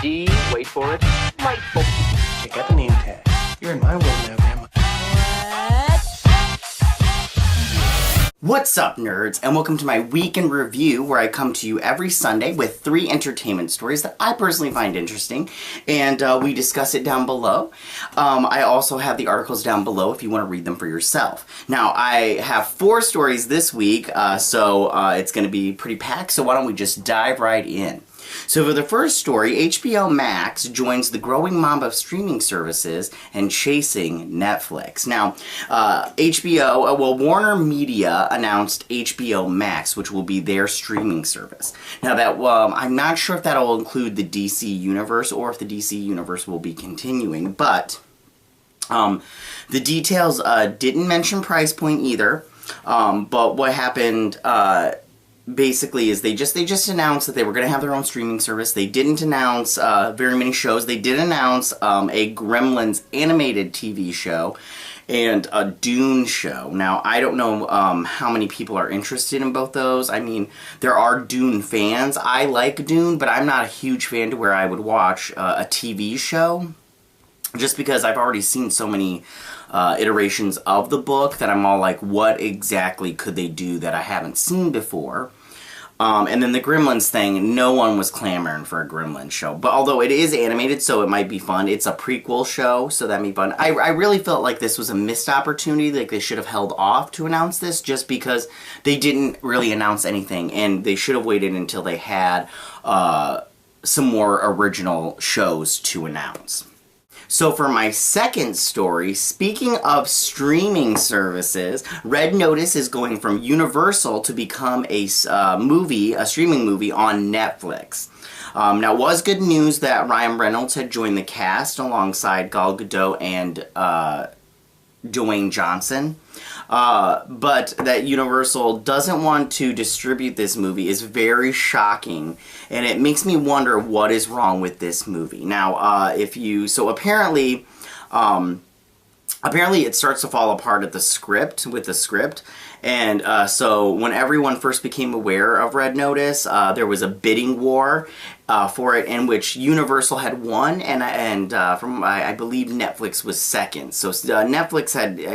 D, wait for it, light bulb. Check out the name tag. You're in my world now, Grandma. What's up, nerds, and welcome to my week in review, where I come to you every Sunday with 3 entertainment stories that I personally find interesting, and we discuss it down below. I also have the articles down below if you want to read them for yourself. Now, I have 4 stories this week, so it's going to be pretty packed, so why don't we just dive right in. So for the first story, HBO Max joins the growing mob of streaming services and chasing Netflix. Now, Warner Media announced HBO Max, which will be their streaming service. Now, that I'm not sure if that will include the DC Universe or if the DC Universe will be continuing, but the details didn't mention price point either. But what happened basically is they just announced that they were going to have their own streaming service. They didn't announce very many shows. They did announce a Gremlins animated TV show and a Dune show. Now, I don't know how many people are interested in both those. I mean, there are Dune fans. I like Dune, but I'm not a huge fan to where I would watch a TV show, just because I've already seen so many iterations of the book that I'm all like, what exactly could they do that I haven't seen before? And then the Gremlins thing, no one was clamoring for a Gremlins show. But although it is animated, so it might be fun. It's a prequel show, so that'd be fun. I really felt like this was a missed opportunity. Like, they should have held off to announce this, just because they didn't really announce anything. And they should have waited until they had some more original shows to announce. So for my second story, speaking of streaming services, Red Notice is going from Universal to become a streaming movie on Netflix. Now, it was good news that Ryan Reynolds had joined the cast alongside Gal Gadot and Dwayne Johnson. But that Universal doesn't want to distribute this movie is very shocking, and it makes me wonder what is wrong with this movie. Now, apparently it starts to fall apart with the script, and so when everyone first became aware of Red Notice, there was a bidding war for it, in which Universal had won, and I believe Netflix was second. So Netflix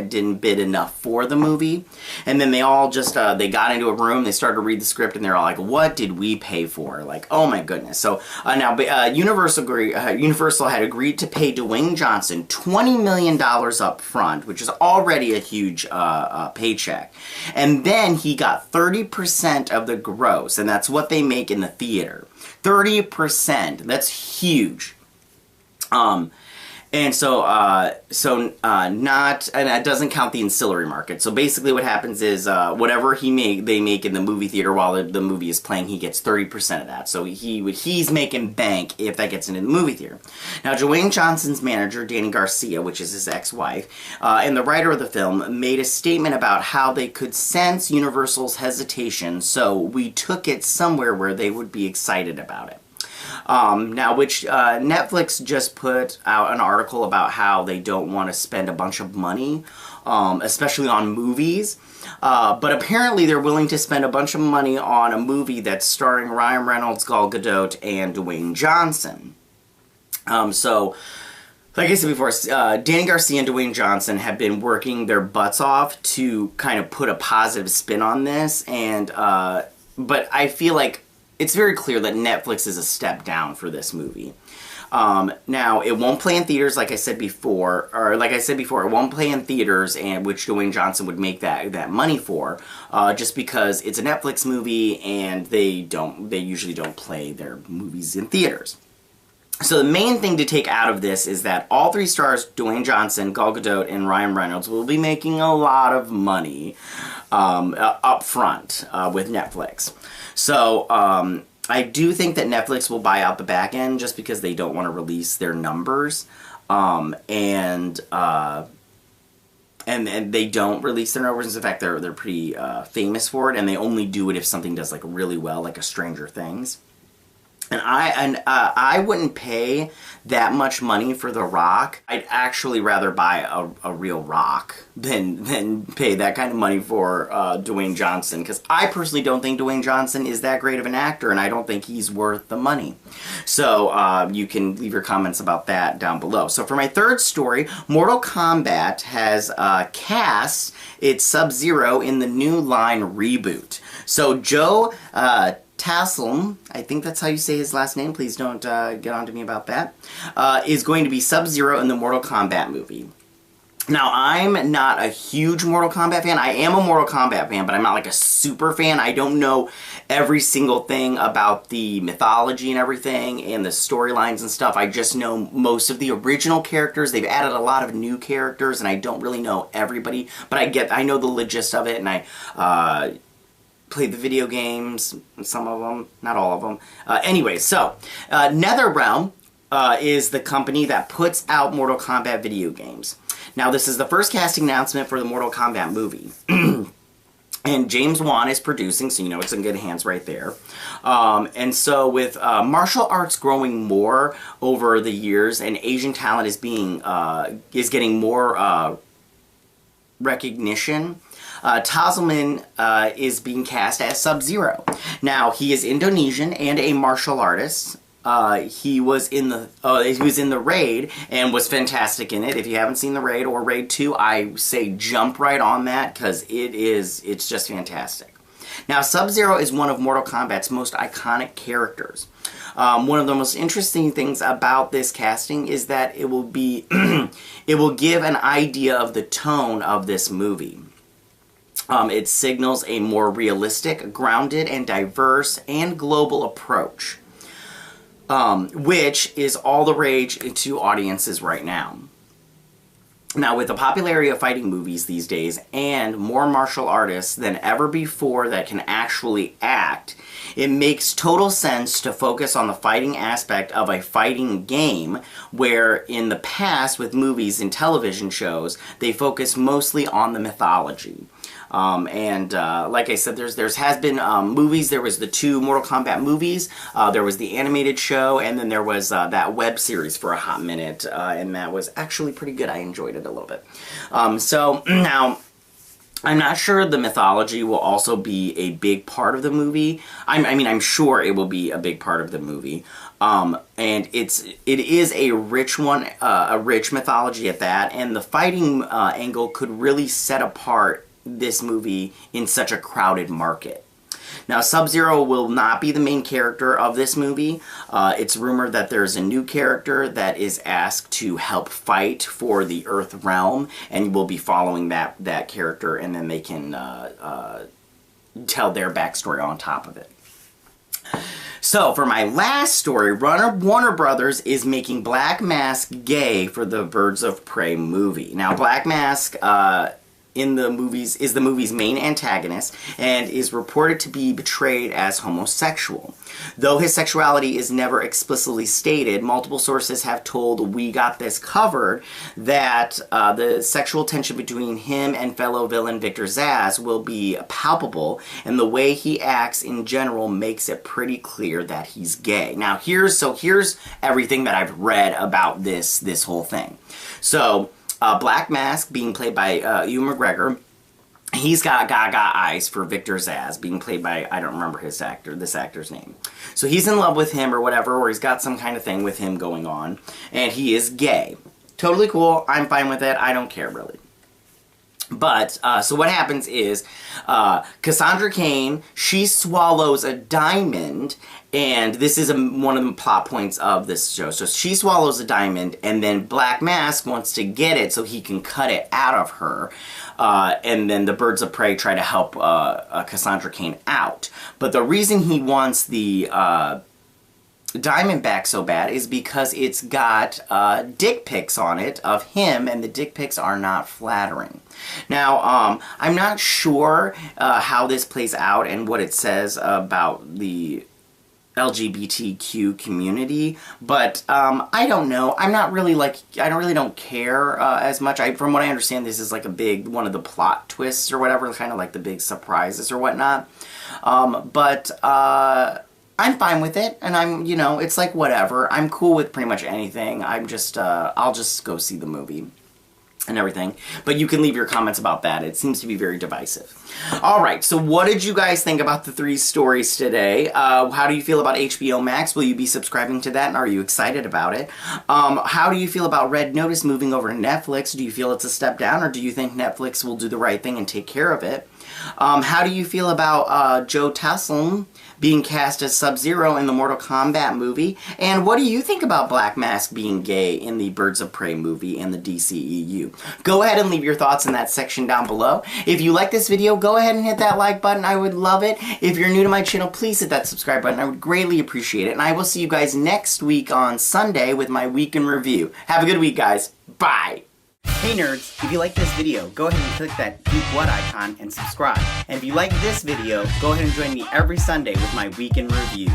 didn't bid enough for the movie, and then they all just they got into a room, they started to read the script, and they're all like, "What did we pay for?" Like, oh my goodness. So now Universal had agreed to pay Dwayne Johnson $20 million up front, which is already a huge paycheck, and then he got 30% of the gross, and that's what they make in the theater. 30%. That's huge. And that doesn't count the ancillary market. So basically what happens is, whatever they make in the movie theater while the movie is playing, he gets 30% of that. So he's making bank if that gets into the movie theater. Now, Dwayne Johnson's manager, Danny Garcia, which is his ex-wife, and the writer of the film, made a statement about how they could sense Universal's hesitation, so we took it somewhere where they would be excited about it. Netflix just put out an article about how they don't want to spend a bunch of money, especially on movies, but apparently they're willing to spend a bunch of money on a movie that's starring Ryan Reynolds, Gal Gadot, and Dwayne Johnson. Like I said before, Danny Garcia and Dwayne Johnson have been working their butts off to kind of put a positive spin on this, but I feel like it's very clear that Netflix is a step down for this movie. Now, it won't play in theaters, like I said before, it won't play in theaters, and which Dwayne Johnson would make that money for, just because it's a Netflix movie, and they usually don't play their movies in theaters. So the main thing to take out of this is that all 3 stars, Dwayne Johnson, Gal Gadot, and Ryan Reynolds, will be making a lot of money up front with Netflix. So I do think that Netflix will buy out the back end just because they don't want to release their numbers, and they don't release their numbers. In fact, they're pretty famous for it, and they only do it if something does like really well, like a Stranger Things. And I wouldn't pay that much money for The Rock. I'd actually rather buy a real rock than pay that kind of money for Dwayne Johnson, because I personally don't think Dwayne Johnson is that great of an actor, and I don't think he's worth the money. So you can leave your comments about that down below. So for my third story, Mortal Kombat has cast its Sub-Zero in the new line Reboot. So Joe Taslim, I think that's how you say his last name, please don't get on to me about that, is going to be Sub-Zero in the Mortal Kombat movie. Now, I'm not a huge Mortal Kombat fan. I am a Mortal Kombat fan, but I'm not like a super fan. I don't know every single thing about the mythology and everything and the storylines and stuff. I just know most of the original characters. They've added a lot of new characters, and I don't really know everybody, but I know the gist of it, and I played the video games, some of them, not all of them. Anyway, so NetherRealm is the company that puts out Mortal Kombat video games. Now, this is the first casting announcement for the Mortal Kombat movie. And James Wan is producing, so you know it's in good hands right there. And so with martial arts growing more over the years, and Asian talent is getting more recognition, Taslim is being cast as Sub-Zero. Now, he is Indonesian and a martial artist. He was in the Raid and was fantastic in it. If you haven't seen the Raid or Raid 2, I say jump right on that, because it's just fantastic. Now, Sub-Zero is one of Mortal Kombat's most iconic characters. One of the most interesting things about this casting is that it will be it will give an idea of the tone of this movie. It signals a more realistic, grounded, and diverse and global approach, which is all the rage to audiences right now. Now, with the popularity of fighting movies these days and more martial artists than ever before that can actually act, it makes total sense to focus on the fighting aspect of a fighting game, where in the past with movies and television shows, they focus mostly on the mythology. Like I said, there has been movies. There was the 2 Mortal Kombat movies, there was the animated show, and then there was that web series for a hot minute, and that was actually pretty good. I enjoyed it a little bit. So now, I'm not sure the mythology will also be a big part of the movie. I'm sure it will be a big part of the movie. And it is a rich one, a rich mythology at that, and the fighting angle could really set apart this movie in such a crowded market. Now, Sub-Zero will not be the main character of this movie. It's rumored that there's a new character that is asked to help fight for the Earth realm, and we'll be following that character, and then they can tell their backstory on top of it. So, for my last story, Warner Brothers is making Black Mask gay for the Birds of Prey movie. Now, Black Mask is the movie's main antagonist and is reported to be portrayed as homosexual. Though his sexuality is never explicitly stated, multiple sources have told We Got This Covered that the sexual tension between him and fellow villain Victor Zsasz will be palpable, and the way he acts in general makes it pretty clear that he's gay. Now, here's everything that I've read about this whole thing. So, Black Mask, being played by Ewan McGregor, he's got gaga eyes for Victor Zsasz, being played by, I don't remember this actor's name. So he's in love with him or whatever, or he's got some kind of thing with him going on, and he is gay. Totally cool, I'm fine with it, I don't care really. But, so what happens is, Cassandra Cain, she swallows a diamond, and this is one of the plot points of this show. So she swallows a diamond, and then Black Mask wants to get it so he can cut it out of her. And then the Birds of Prey try to help Cassandra Cain out. But the reason he wants the diamond back so bad is because it's got dick pics on it of him, and the dick pics are not flattering. Now, I'm not sure how this plays out and what it says about the LGBTQ community, but I don't know. I don't care as much. From what I understand, this is like one of the plot twists or whatever, kind of like the big surprises or whatnot. But I'm I'm fine with it, and I'm, you know, it's like whatever. I'm cool with pretty much anything. I'm just, I'll just go see the movie and everything. But you can leave your comments about that. It seems to be very divisive. Alright, so what did you guys think about the 3 stories today? How do you feel about HBO Max? Will you be subscribing to that, and are you excited about it? How do you feel about Red Notice moving over to Netflix? Do you feel it's a step down, or do you think Netflix will do the right thing and take care of it? How do you feel about Joe Taslim being cast as Sub-Zero in the Mortal Kombat movie? And what do you think about Black Mask being gay in the Birds of Prey movie and the DCEU? Go ahead and leave your thoughts in that section down below. If you like this video, go ahead and hit that like button. I would love it. If you're new to my channel, please hit that subscribe button. I would greatly appreciate it. And I will see you guys next week on Sunday with my week in review. Have a good week, guys. Bye! Hey nerds, if you like this video, go ahead and click that Geek What icon and subscribe. And if you like this video, go ahead and join me every Sunday with my week in review.